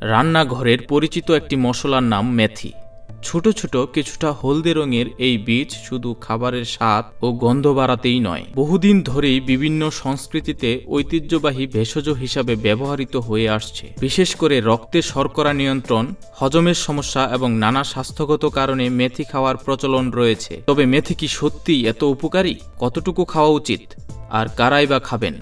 রান্নাঘরের পরিচিত একটি মশলার নাম মেথি। ছোট ছোট কিছুটা হলদে রঙের এই বীজ শুধু খাবারের স্বাদ ও গন্ধ বাড়াতেই নয়, বহুদিন ধরেই বিভিন্ন সংস্কৃতিতে ঐতিহ্যবাহী ভেষজ হিসাবে ব্যবহৃত হয়ে আসছে। বিশেষ করে রক্তে শর্করা নিয়ন্ত্রণ, হজমের সমস্যা এবং নানা স্বাস্থ্যগত কারণে মেথি খাওয়ার প্রচলন রয়েছে। তবে মেথি কি সত্যিই এত উপকারী? কতটুকু খাওয়া উচিত? আর কারাই বা খাবেন?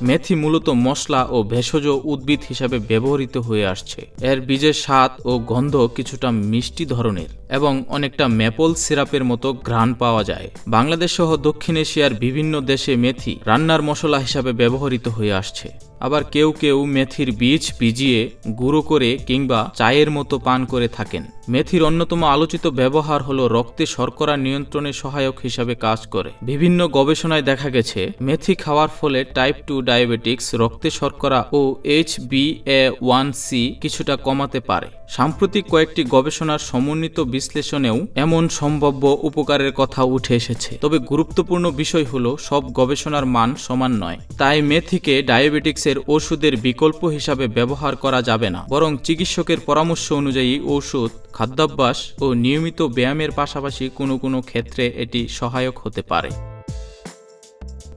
মেথি মূলত মশলা ও ভেষজ উদ্ভিদ হিসাবে ব্যবহৃত হয়ে আসছে। এর বীজের স্বাদ ও গন্ধ কিছুটা মিষ্টি ধরনের এবং অনেকটা ম্যাপল সিরাপের মতো ঘ্রাণ পাওয়া যায়। বাংলাদেশ সহ দক্ষিণ এশিয়ার বিভিন্ন দেশে মেথি রান্নার মশলা হিসাবে ব্যবহৃত হয়ে আসছে। আবার কেউ কেউ মেথির বীজ ভিজিয়ে গুঁড়ো করে কিংবা চায়ের মতো পান করে থাকেন। মেথির অন্যতম আলোচিত ব্যবহার হলো রক্তে শর্করা নিয়ন্ত্রণে সহায়ক হিসাবে কাজ করে। বিভিন্ন গবেষণায় দেখা গেছে মেথি খাওয়ার ফলে টাইপ 2 ডায়াবেটিক্স, রক্তে শর্করা ও HbA1c কিছুটা কমাতে পারে। সাম্প্রতিক কয়েকটি গবেষণার সমন্বিত বিশ্লেষণেও এমন সম্ভাব্য উপকারের কথা উঠে এসেছে। তবে গুরুত্বপূর্ণ বিষয় হলো সব গবেষণার মান সমান নয়। তাই মেথিকে ডায়াবেটিক্সের ওষুধের বিকল্প হিসাবে ব্যবহার করা যাবে না, বরং চিকিৎসকের পরামর্শ অনুযায়ী ঔষধ, খাদ্যাভ্যাস ও নিয়মিত ব্যায়ামের পাশাপাশি কোনো কোনো ক্ষেত্রে এটি সহায়ক হতে পারে।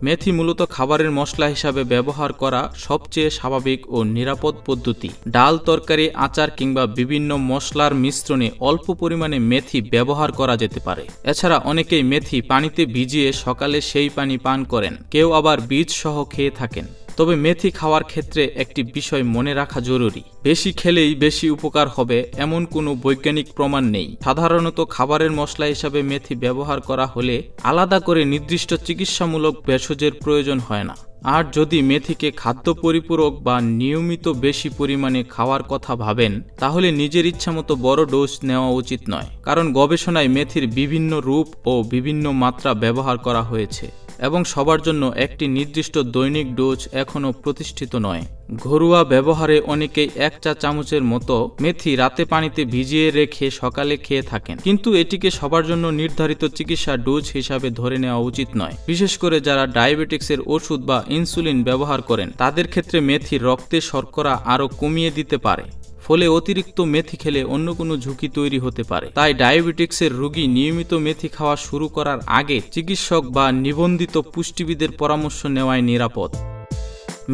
মেথি মূলত খাবারের মশলা হিসাবে ব্যবহার করা সবচেয়ে স্বাভাবিক ও নিরাপদ পদ্ধতি। ডাল, তরকারি, আচার কিংবা বিভিন্ন মশলার মিশ্রণে অল্প পরিমাণে মেথি ব্যবহার করা যেতে পারে। এছাড়া অনেকেই মেথি পানিতে ভিজিয়ে সকালে সেই পানি পান করেন, কেউ আবার বীজ সহ খেয়ে থাকেন। তবে মেথি খাওয়ার ক্ষেত্রে একটি বিষয় মনে রাখা জরুরি: বেশি খেলেই বেশি উপকার হবে এমন কোনো বৈজ্ঞানিক প্রমাণ নেই। সাধারণত খাবারের মশলা হিসাবে মেথি ব্যবহার করা হলে আলাদা করে নির্দিষ্ট চিকিৎসামূলক ভেষজের প্রয়োজন হয় না। আর যদি মেথিকে খাদ্য পরিপূরক বা নিয়মিত বেশি পরিমাণে খাওয়ার কথা ভাবেন, তাহলে নিজের ইচ্ছামতো বড় ডোজ নেওয়া উচিত নয়। কারণ গবেষণায় মেথির বিভিন্ন রূপ ও বিভিন্ন মাত্রা ব্যবহার করা হয়েছে এবং সবার জন্য একটি নির্দিষ্ট দৈনিক ডোজ এখনও প্রতিষ্ঠিত নয়। ঘরোয়া ব্যবহারে অনেকেই 1 চা চামচের মতো মেথি রাতে পানিতে ভিজিয়ে রেখে সকালে খেয়ে থাকেন, কিন্তু এটিকে সবার জন্য নির্ধারিত চিকিৎসা ডোজ হিসাবে ধরে নেওয়া উচিত নয়। বিশেষ করে যারা ডায়াবেটিক্সের ওষুধ বা ইনসুলিন ব্যবহার করেন, তাদের ক্ষেত্রে মেথি রক্তে শর্করা আরও কমিয়ে দিতে পারে। ফলে অতিরিক্ত মেথি খেলে অন্য কোনো ঝুঁকি তৈরি হতে পারে। তাই ডায়াবেটিক্সের রোগী নিয়মিত মেথি খাওয়া শুরু করার আগে চিকিৎসক বা নিবন্ধিত পুষ্টিবিদের পরামর্শ নেওয়াই নিরাপদ।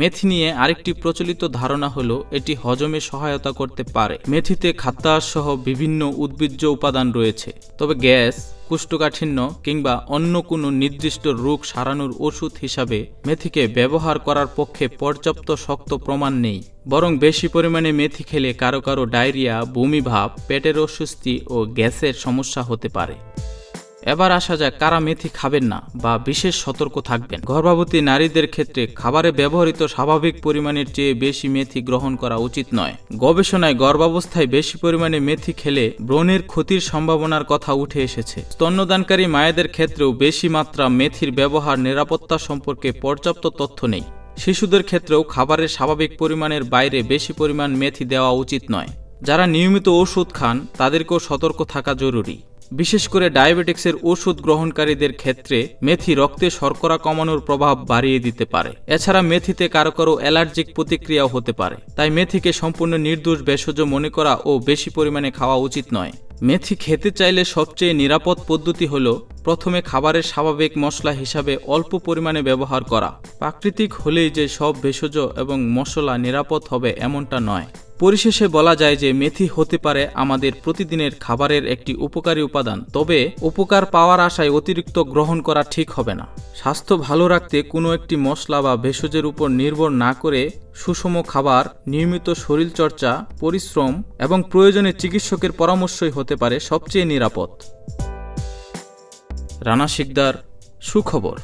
মেথি নিয়ে আরেকটি প্রচলিত ধারণা হলো এটি হজমে সহায়তা করতে পারে। মেথিতে খাদ্যাঁশ সহ বিভিন্ন উদ্ভিজ্জ উপাদান রয়েছে, তবে গ্যাস, কোষ্ঠকাঠিন্য কিংবা অন্য কোনো নির্দিষ্ট রোগ সারানোর ওষুধ হিসাবে মেথিকে ব্যবহার করার পক্ষে পর্যাপ্ত শক্ত প্রমাণ নেই। বরং বেশি পরিমাণে মেথি খেলে কারো কারো ডায়রিয়া, বমিভাব, পেটের অস্বস্তি ও গ্যাসের সমস্যা হতে পারে। এবার আসা যাক কারা মেথি খাবেন না বা বিশেষ সতর্ক থাকবেন। গর্ভবতী নারীদের ক্ষেত্রে খাবারে ব্যবহৃত স্বাভাবিক পরিমাণের চেয়ে বেশি মেথি গ্রহণ করা উচিত নয়। গবেষণায় গর্ভাবস্থায় বেশি পরিমাণে মেথি খেলে ব্রণের ক্ষতির সম্ভাবনার কথা উঠে এসেছে। স্তন্যদানকারী মায়েদের ক্ষেত্রেও বেশি মাত্রা মেথির ব্যবহার নিরাপত্তা সম্পর্কে পর্যাপ্ত তথ্য নেই। শিশুদের ক্ষেত্রেও খাবারের স্বাভাবিক পরিমাণের বাইরে বেশি পরিমাণ মেথি দেওয়া উচিত নয়। যারা নিয়মিত ওষুধ খান তাদেরকেও সতর্ক থাকা জরুরি। বিশেষ করে ডায়াবেটিক্সের ওষুধ গ্রহণকারীদের ক্ষেত্রে মেথি রক্তে শর্করা কমানোর প্রভাব বাড়িয়ে দিতে পারে। এছাড়া মেথিতে কারো কারো অ্যালার্জিক প্রতিক্রিয়াও হতে পারে। তাই মেথিকে সম্পূর্ণ নির্দোষ ভেষজ মনে করা ও বেশি পরিমাণে খাওয়া উচিত নয়। মেথি খেতে চাইলে সবচেয়ে নিরাপদ পদ্ধতি হলো প্রথমে খাবারের স্বাভাবিক মশলা হিসাবে অল্প পরিমাণে ব্যবহার করা। প্রাকৃতিক হলেই যে সব ভেষজ এবং মশলা নিরাপদ হবে এমনটা নয়। পরিশেষে বলা যায় যে মেথি হতে পারে আমাদের প্রতিদিনের খাবারের একটি উপকারী উপাদান, তবে উপকার পাওয়ার আশায় অতিরিক্ত গ্রহণ করা ঠিক হবে না। স্বাস্থ্য ভালো রাখতে কোনো একটি মশলা বা ভেষজের উপর নির্ভর না করে সুষম খাবার, নিয়মিত শরীরচর্চা, পরিশ্রম এবং প্রয়োজনে চিকিৎসকের পরামর্শই হতে পারে সবচেয়ে নিরাপদ। রানা শিকদার, সুখবর।